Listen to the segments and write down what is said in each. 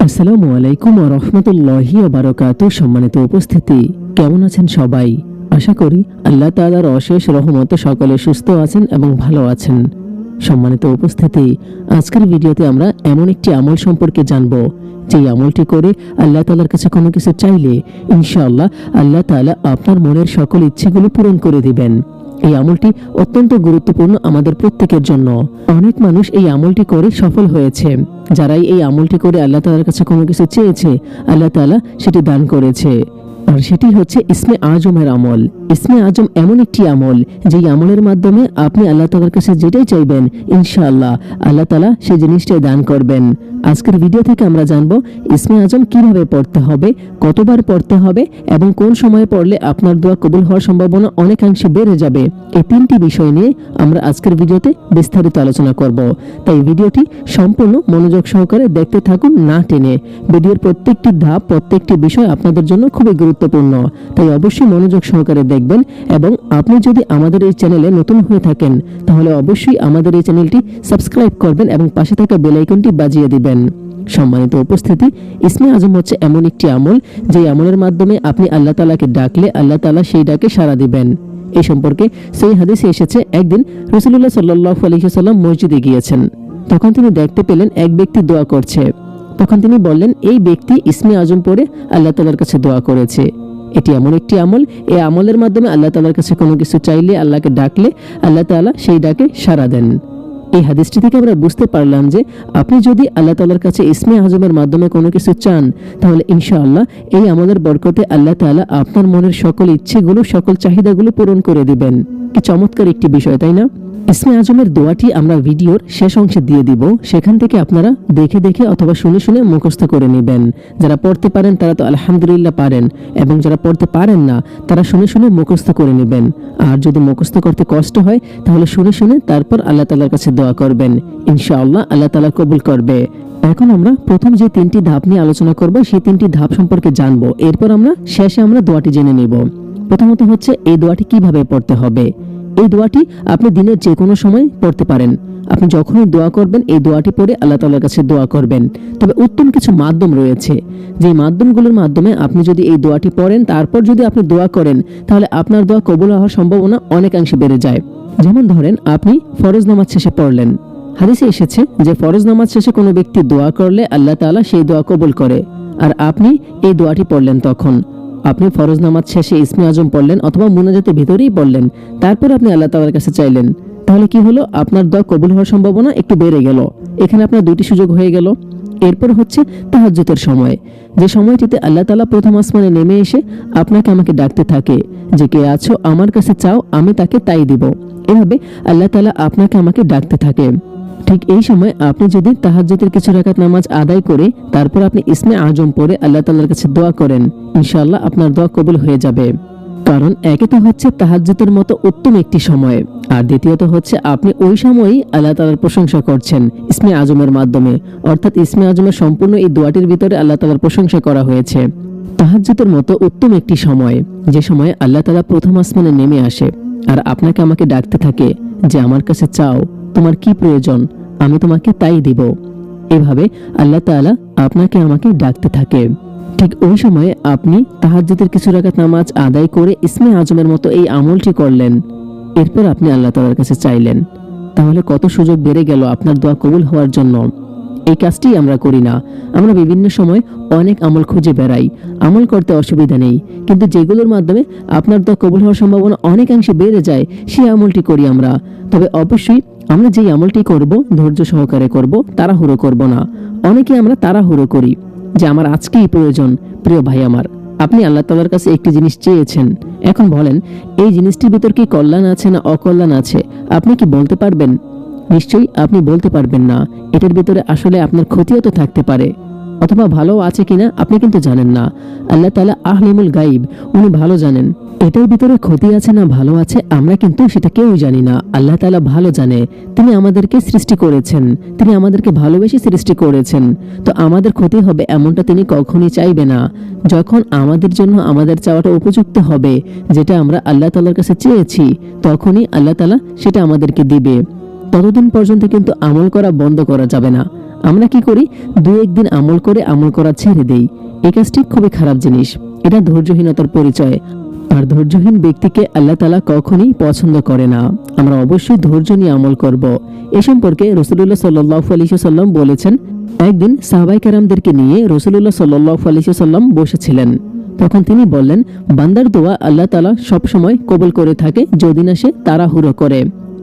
আসসালামু আলাইকুম ওয়া রাহমাতুল্লাহি ওয়া বারাকাতুহু। সম্মানিত উপস্থিতি, কেমন আছেন সবাই? আশা করি আল্লাহ তাআলার অশেষ রহমতে সকলে সুস্থ আছেন এবং ভালো আছেন। সম্মানিত উপস্থিতি, আজকের ভিডিওতে আমরা এমন একটি আমল সম্পর্কে জানব যে আমলটি করে আল্লাহ তাআলার কাছে কোনো কিছু চাইলে ইনশাআল্লাহ আল্লাহ তাআলা আপনার মনের সকল ইচ্ছেগুলো পূরণ করে দিবেন। এই আমলটি অত্যন্ত গুরুত্বপূর্ণ আমাদের প্রত্যেকের জন্য। অনেক মানুষ এই আমলটি করে সফল হয়েছে। যারাই এই আমলটি করে আল্লাহ তাআলার কাছে কোনো কিছু চেয়েছে, আল্লাহ তাআলা সেটি দান করেছে। আর সেটি হচ্ছে ইসমে আজমের আমল। ইসমে আজম এমন একটি আমল যেই আমলের মাধ্যমে আপনি আল্লাহ তাআলার কাছে যেটাই চাইবেন ইনশাআল্লাহ আল্লাহ তাআলা সেই জিনিসটাই দান করবেন। আজকের ভিডিও থেকে আমরা জানবো ইসমে আজম কিভাবে পড়তে হবে, কতবার পড়তে হবে এবং কোন সময়ে পড়লে আপনার দোয়া কবুল হওয়ার সম্ভাবনা অনেকাংশে বেড়ে যাবে। এই তিনটি বিষয় নিয়ে আমরা আজকের ভিডিওতে বিস্তারিত আলোচনা করব। তাই ভিডিওটি সম্পূর্ণ মনোযোগ সহকারে দেখতে থাকুন, না টেনে। ভিডিওর প্রত্যেকটি ধাপ, প্রত্যেকটি বিষয় আপনাদের জন্য খুবই গুরুত্বপূর্ণ, তাই অবশ্যই মনোযোগ সহকারে দেখবেন। এবং আপনি যদি আমাদের এই চ্যানেলে নতুন হয়ে থাকেন তাহলে অবশ্যই আমাদের এই চ্যানেলটি সাবস্ক্রাইব করবেন এবং পাশে থাকা বেল আইকনটি বাজিয়ে দিবেন। সম্মানিত উপস্থিতি, ইসমে আজম হচ্ছে এমন একটি আমল যে আমলের মাধ্যমে আপনি আল্লাহ তাআলাকে ডাকলে আল্লাহ তাআলা সেই ডাকে সাড়া দিবেন। এই সম্পর্কে সহিহ হাদিসে এসেছে, একদিন রাসূলুল্লাহ সাল্লাল্লাহু আলাইহি ওয়াসাল্লাম মসজিদে গিয়েছেন। তখন তিনি দেখতে পেলেন এক ব্যক্তি দোয়া করছে। তখন তিনি বললেন, এই ব্যক্তি ইসমে আজম পড়ে আল্লাহ তাআলার কাছে দোয়া করেছে। এটি এমন একটি আমল, এই আমলের মাধ্যমে আল্লাহ তাআলার কাছে কোনো কিছু চাইলে, আল্লাহকে ডাকলে আল্লাহ তাআলা সেই ডাকে সাড়া দেন। এই হাদিসটি থেকে আমরা বুঝতে পারলাম যে আপনি যদি আল্লাহ তাআলার কাছে ইসমে আজমের মাধ্যমে কোনো কিছু চান তাহলে ইনশাআল্লাহ এই আমলের বরকতে আল্লাহ তাআলা আপনার মনের সকল ইচ্ছেগুলো, সকল চাহিদাগুলো পূরণ করে দিবেন। কি চমৎকার একটি বিষয়, তাই না? ইসমে আজমের দোয়াটি আমরা ভিডিওর শেষ অংশে দিয়ে দিব, সেখান থেকে আপনারা দেখে দেখে অথবা শুনে শুনে মুখস্থ করে নেবেন। যারা পড়তে পারেন তারা তো আলহামদুলিল্লাহ পারেন, এবং যারা পড়তে পারেন না তারা শুনে শুনে মুখস্থ করে নেবেন। আর যদি মুখস্থ করতে কষ্ট হয় তাহলে শুনে শুনে তারপর আল্লাহ তাআলার কাছে দোয়া করবেন, ইনশাআল্লাহ আল্লাহ তাআলা কবুল করবে। এখন আমরা প্রথম যে তিনটি ধাপ নিয়ে আলোচনা করব সেই তিনটি ধাপ সম্পর্কে জানবো। এরপর শেষে আমরা দোয়াটি জেনে নেব। প্রথমত হচ্ছে এই দোয়াটি কিভাবে পড়তে হবে। এই দোয়াটি আপনি দিনের যে কোনো সময় পড়তে পারেন। আপনি যখনই দোয়া করবেন এই দোয়াটি পড়ে আল্লাহ তাআলার কাছে দোয়া করবেন। তবে উত্তম কিছু মাধ্যম রয়েছে, যে মাধ্যমগুলোর মাধ্যমে আপনি যদি এই দোয়াটি পড়েন তারপর যদি আপনি দোয়া করেন তাহলে আপনার দোয়া কবুল হওয়ার সম্ভাবনা অনেকাংশে বেড়ে যায়। যেমন ধরেন, আপনি ফরজ নামাজ শেষে পড়লেন। হাদিসে এসেছে যে ফরজ নামাজ শেষে কোনো ব্যক্তি দোয়া করলে আল্লাহ তাআলা সেই দোয়া কবুল করে। আর আপনি এই দোয়াটি পড়লেন, তখন আপনি ফরজ নামাজ শেষে ইসমে আজম পড়লেন অথবা মুনাজাতের ভিতরেই পড়লেন, তারপর আপনি আল্লাহ তাআলার কাছে চাইলেন, তাহলে কি হলো? আপনার দোয়া কবুল হওয়ার সম্ভাবনা একটু বেড়ে গেল। এখানে আপনার দুটি সুযোগ হয়ে গেল। এরপর হচ্ছে তাহাজ্জুদের সময়, যে সময়টিতে আল্লাহ তাআলা প্রথম আসমানে নেমে এসে আপনাকে আমাকে ডাকতে থাকে যে কে আছো, আমার কাছে চাও, আমি তাকে তাই দিব। এভাবে আল্লাহ তাআলা আপনাকে আমাকে ডাকতে থাকে। ঠিক এই সময় আপনি যদি তাহাজ্জুদের কিছু রাকাত নামাজ আদায় করে তারপর আপনি ইসমে আজম পড়ে আল্লাহ তাআলার কাছে দোয়া করেন, ইনশাআল্লাহ আপনার দোয়া কবুল হয়ে যাবে। কারণ একে তো হচ্ছে তাহাজ্জুদের মতো উত্তম একটি সময়, আর দ্বিতীয়ত হচ্ছে আপনি ওই সময়ই আল্লাহ তাআলার প্রশংসা করছেন ইসমে আজমের মাধ্যমে। অর্থাৎ ইসমে আজমের সম্পূর্ণ এই দোয়াটির ভিতরে আল্লাহ তাআলার প্রশংসা করা হয়েছে। তাহাজ্জুদের মতো উত্তম একটি সময়, যে সময়ে আল্লাহ তাআলা প্রথম আসমানে নেমে আসে আর আপনাকে আমাকে ডাকতে থাকে যে আমার কাছে চাও, তোমার কি প্রয়োজন, আমি তোমাকে তাই দিব। এভাবে আল্লাহ তাআলা আপনাকে আমাকে ডাকতে থাকে। ঠিক ওই সময়ে আপনি তাহাজ্জুদের কিছু রাকাত নামাজ আদায় করে ইসমে আজমের মতো এই আমলটি করলেন। এরপর আপনি আল্লাহ তাআলার কাছে চাইলেন, তাহলে কত সুযোগ বেড়ে গেল আপনার দোয়া কবুল হওয়ার জন্য। এই কাজটি আমরা করি না। আমরা বিভিন্ন সময় অনেক আমল খুঁজে বেড়াই, আমল করতে অসুবিধা নেই, কিন্তু যেগুলোর মাধ্যমে আপনার দোয়া কবুল হওয়ার সম্ভাবনা অনেকাংশে বেড়ে যায় সেই আমলটি করি আমরা। তবে অবশ্যই আমরা যেই আমলটি করব ধৈর্য সহকারে করব, তাড়াহুড়ো করব না। অনেকে আমরা তাড়াহুড়ো করি যে আমার আজকেই প্রয়োজন। প্রিয় ভাই আমার, আপনি আল্লাহ তাআলার কাছে একটি জিনিস চেয়েছেন, এখন বলেন এই জিনিসটির ভিতর কি কল্যাণ আছে না অকল্যাণ আছে, আপনি কি বলতে পারবেন? নিশ্চয়ই আপনি বলতে পারবেন না। এটার ভিতরে আসলে আপনার ক্ষতিও তো থাকতে পারে, অথবা ভালো আছে কিনা আপনি কিন্তু জানেন না। আল্লাহ তাআলা আলিমুল গায়ব, উনি ভালো জানেন এটার ভিতরে ক্ষতি আছে না ভালো আছে, আমরা কিন্তু সেটা কেউই জানি না। আল্লাহ তাআলা ভালো জানে। তিনি আমাদেরকে সৃষ্টি করেছেন, তিনি আমাদেরকে ভালোবেসে সৃষ্টি করেছেন। তো আমাদের ক্ষতি হবে এমনটা তিনি কখনোই চাইবে না। যখন আমাদের জন্য আমাদের চাওয়াটা উপযুক্ত হবে, যেটা আমরা আল্লাহ তাআলার কাছে চেয়েছি, তখনই আল্লাহ তাআলা সেটা আমাদেরকে দিবে। ততদিন পর্যন্ত কিন্তু আমল করা বন্ধ করা যাবে না। আমরা কি করি, দু একদিন আমল করে আমল করা ছেড়ে দেই। এই কাজটি খুবই খারাপ জিনিস, এটা ধৈর্যহীনতার পরিচয়। আর ধৈর্যহীন ব্যক্তিকে আল্লাহ তাআলা কখনোই পছন্দ করে না। আমরা অবশ্যই ধৈর্য নিয়ে আমল করব। এ সম্পর্কে রাসূলুল্লাহ সাল্লাল্লাহু আলাইহি ওয়াসাল্লাম বলেছেন, একদিন সাহাবায়ে কেরামদেরকে নিয়ে রাসূলুল্লাহ সাল্লাল্লাহু আলাইহি ওয়াসাল্লাম বসেছিলেন। তখন তিনি বললেন, বান্দার দোয়া আল্লাহ তাআলা সব সময় কবুল করে থাকে যদি না সে তাড়াহুড়ো করে।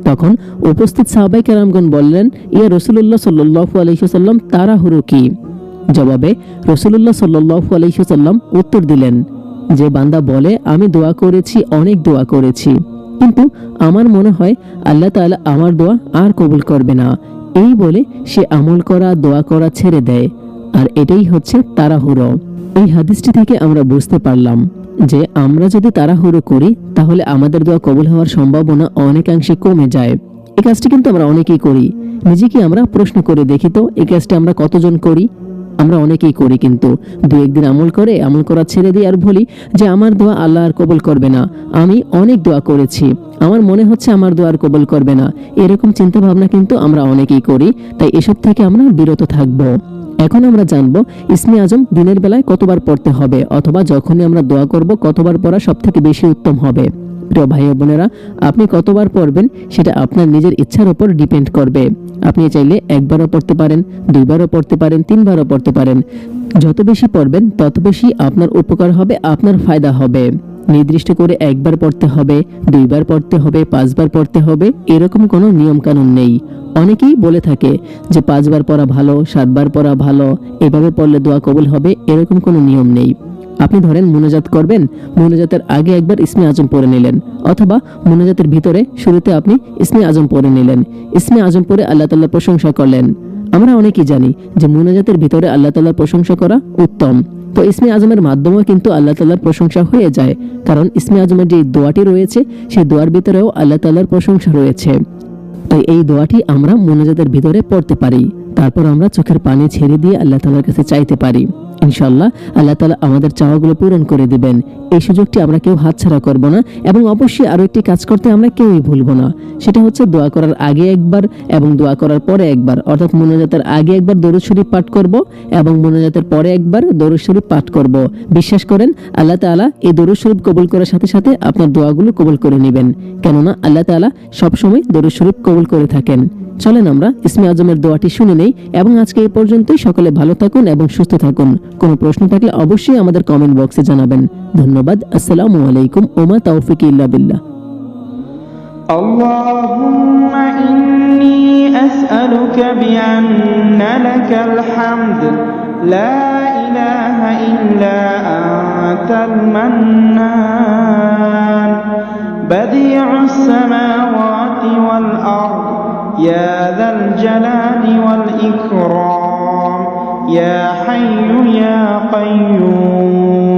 তখন উপস্থিত সাহাবায়ে কেরামগণ বললেন, ইয়া রাসূলুল্লাহ সাল্লাল্লাহু আলাইহি ওয়াসাল্লাম, তাড়াহুড়ো কি? জবাবে রাসূলুল্লাহ সাল্লাল্লাহু আলাইহি ওয়াসাল্লাম উত্তর দিলেন, যে বান্দা বলে আমি দোয়া করেছি, অনেক দোয়া করেছি, কিন্তু আমার মনে হয় আল্লাহ তাআলা আমার দোয়া আর কবুল করবে না, এই বলে সে আমল করা দোয়া করা ছেড়ে দেয়, আর এটাই হচ্ছে তাড়াহুড়ো। এই হাদিসটি থেকে আমরা বুঝতে পারলাম যে আমরা যদি তাড়াহুড়ো করি তাহলে আমাদের দোয়া কবুল হওয়ার সম্ভাবনা অনেকাংশে কমে যায়। এই কাজটি কিন্তু আমরা অনেকেই করি। নিজেকে আমরা প্রশ্ন করে দেখি তো, এই কাজটি আমরা কতজন করি? আমরা অনেকেই করি, কিন্তু দু একদিন আমল করে আমল করা ছেড়ে দিই আর বলি যে আমার দোয়া আল্লাহ আর কবুল করবে না, আমি অনেক দোয়া করেছি, আমার মনে হচ্ছে আমার দোয়া আর কবুল করবে না। এরকম চিন্তা ভাবনা কিন্তু আমরা অনেকেই করি। তাই এসব থেকে আমরা বিরত থাকব। এখন আমরা জানবো ইসমে আজম দিনের বেলায় কতবার পড়তে হবে, অথবা যখনই আমরা দোয়া করব কতবার পড়া সব থেকে বেশি উত্তম হবে। প্রিয় ভাই ও বোনেরা, আপনি কতবার পড়বেন সেটা আপনার নিজের ইচ্ছার উপর ডিপেন্ড করবে। আপনি চাইলে একবারও পড়তে পারেন, দুইবারও পড়তে পারেন, তিনবারও পড়তে পারেন। যত বেশি পড়বেন তত বেশি আপনার উপকার হবে, আপনার ফায়দা হবে। নির্দিষ্ট করে একবার পড়তে হবে, দুইবার পড়তে হবে, পাঁচবার পড়তে হবে, এরকম কোনো নিয়ম কানুন নেই। অনেকেই বলে থাকে যে 5 বার পড়া ভালো, 7 বার পড়া ভালো, এভাবে পড়লে দোয়া কবুল হবে, এরকম কোনো নিয়ম নেই। আপনি ধরেন মুনাজাত করবেন, মুনাজাতের আগে একবার ইসমে আজম পড়ে নিলেন, অথবা মুনাজাতের ভিতরে শুরুতে আপনি ইসমে আজম পড়ে নিলেন। ইসমে আজম পড়ে আল্লাহ তাআলার প্রশংসা করলেন। আমরা অনেকেই জানি যে মুনাজাতের ভিতরে আল্লাহ তাআলার প্রশংসা করা উত্তম। তো ইসমে আজমের মাধ্যমেও কিন্তু আল্লাহ তাআলার প্রশংসা হয়ে যায়, কারণ ইসমে আজমের যে দোয়াটি রয়েছে সেই দোয়ার ভিতরেও আল্লাহ তাআলার প্রশংসা রয়েছে। তাই এই দোয়াটি আমরা মুনাজাতের ভিতরে পড়তে পারি। তারপর আমরা চোখের পানি ছেড়ে দিয়ে আল্লাহ তাআলার কাছে চাইতে পারি। ইনশাআল্লাহ আল্লাহ তাআলা আমাদের চাওয়াগুলো পূরণ করে দিবেন। এই সুযোগটি আমরা কেউ হাতছাড়া করব না, এবং অবশ্যই আরো একটি কাজ করতে আমরা কেউই ভুলব না। সেটা হচ্ছে দোয়া করার আগে একবার এবং দোয়া করার পরে একবার, অর্থাৎ মুনাজাতের আগে একবার দরুদ শরীফ পাঠ করব এবং মুনাজাতের পরে একবার দরুদ শরীফ পাঠ করব। বিশ্বাস করেন আল্লাহ তাআলা এই দরুদ শরীফ কবুল করার সাথে সাথে আপনার দোয়াগুলো কবুল করে নেবেন, কেননা আল্লাহ তাআলা সবসময় দরুদ শরীফ কবুল করে থাকেন। চলেন আমরা ইসমে আজমের দোয়াটি শুনে নেই, এবং আজকে এই পর্যন্তই। সকলে ভালো থাকুন এবং সুস্থ থাকুন। কোনো প্রশ্ন থাকলে অবশ্যই আমাদের কমেন্ট বক্সে জানাবেন। ধন্যবাদ। আসসালামু আলাইকুম ওমা তাওফিক ইল্লা বিল্লাহ। اللهم إني أسألك بأن لك الحمد لا إله إلا أنت المنان بديع السماوات والأرض يا ذا الجلال والإكرام يا حي يا قيوم